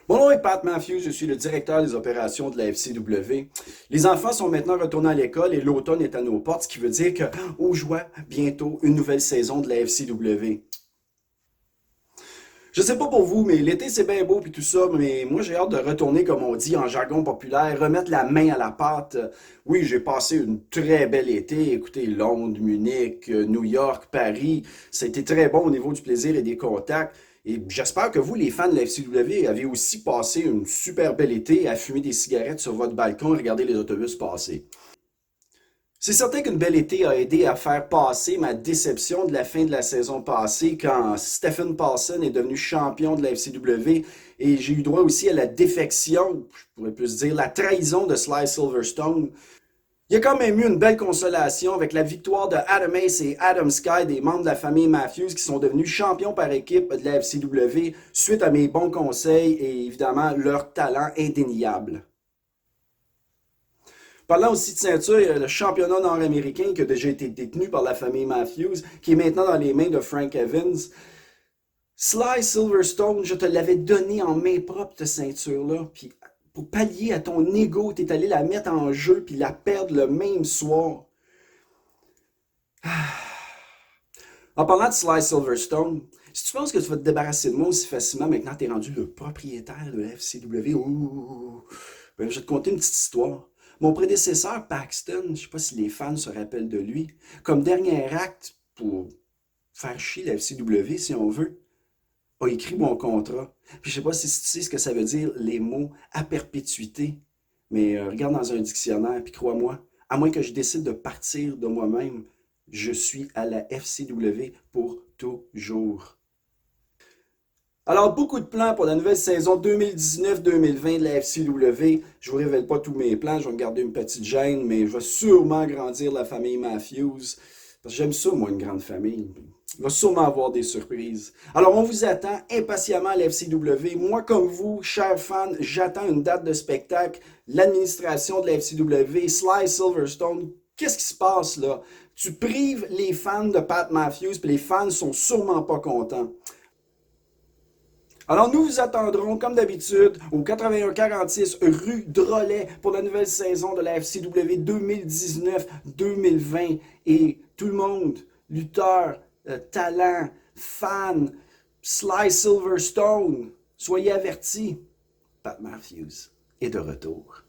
Mon nom est Pat Matthews, je suis le directeur des opérations de la FCW. Les enfants sont maintenant retournés à l'école et l'automne est à nos portes, ce qui veut dire que, aux joie, bientôt une nouvelle saison de la FCW. Je sais pas pour vous, mais l'été c'est bien beau puis tout ça, mais moi j'ai hâte de retourner, comme on dit en jargon populaire, remettre la main à la pâte. Oui, j'ai passé une très belle été. Écoutez, Londres, Munich, New York, Paris, ça a été très bon au niveau du plaisir et des contacts. Et j'espère que vous, les fans de la FCW, avez aussi passé une super belle été à fumer des cigarettes sur votre balcon et regarder les autobus passer. C'est certain qu'une belle été a aidé à faire passer ma déception de la fin de la saison passée quand Stephen Paulson est devenu champion de la FCW et j'ai eu droit aussi à la défection, je pourrais plus dire la trahison de Sly Silverstone. Il y a quand même eu une belle consolation avec la victoire de Adam Ace et Adam Sky, des membres de la famille Matthews qui sont devenus champions par équipe de la FCW suite à mes bons conseils et évidemment leur talent indéniable. Parlant aussi de ceinture, il y a le championnat nord-américain qui a déjà été détenu par la famille Matthews, qui est maintenant dans les mains de Frank Evans. Sly Silverstone, je te l'avais donné en main propre, cette ceinture-là, puis pour pallier à ton ego, t'es allé la mettre en jeu puis la perdre le même soir. En parlant de Sly Silverstone, si tu penses que tu vas te débarrasser de moi aussi facilement maintenant que t'es rendu le propriétaire de la FCW, ben, je vais te conter une petite histoire. Mon prédécesseur, Paxton, je ne sais pas si les fans se rappellent de lui, comme dernier acte pour faire chier la FCW, si on veut, a écrit mon contrat. Puis je sais pas si tu sais ce que ça veut dire, les mots à perpétuité. Mais regarde dans un dictionnaire, puis crois-moi, à moins que je décide de partir de moi-même, je suis à la FCW pour toujours. Alors, beaucoup de plans pour la nouvelle saison 2019-2020 de la FCW. Je vous révèle pas tous mes plans, je vais me garder une petite gêne, mais je vais sûrement grandir la famille Matthews. Parce que j'aime ça, moi, une grande famille. Il va sûrement avoir des surprises. Alors, on vous attend impatiemment à la FCW. Moi, comme vous, chers fans, j'attends une date de spectacle. L'administration de la FCW, Sly Silverstone, qu'est-ce qui se passe là? Tu prives les fans de Pat Matthews, puis les fans sont sûrement pas contents. Alors, nous vous attendrons, comme d'habitude, au 8146 rue Drolet pour la nouvelle saison de la FCW 2019-2020. Et tout le monde, lutteurs, talents, fans, Sly Silverstone, soyez avertis, Pat Matthews est de retour.